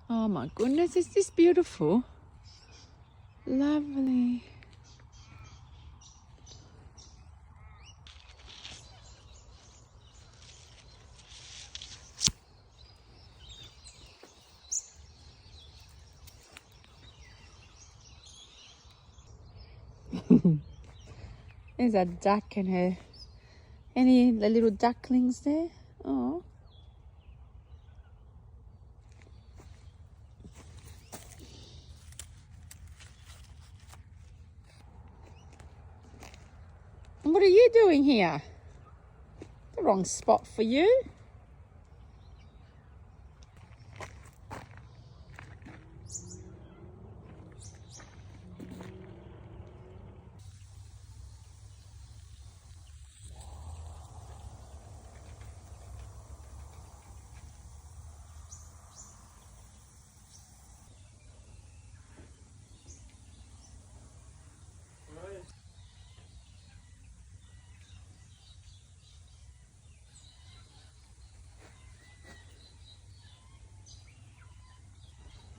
Oh my goodness, is this beautiful? Lovely. There's a duck and her. Any the little ducklings there? Oh. What are you doing here? The wrong spot for you.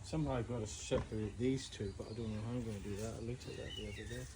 Somehow I've got to separate these two, but I don't know how I'm going to do that. I looked at that the other day.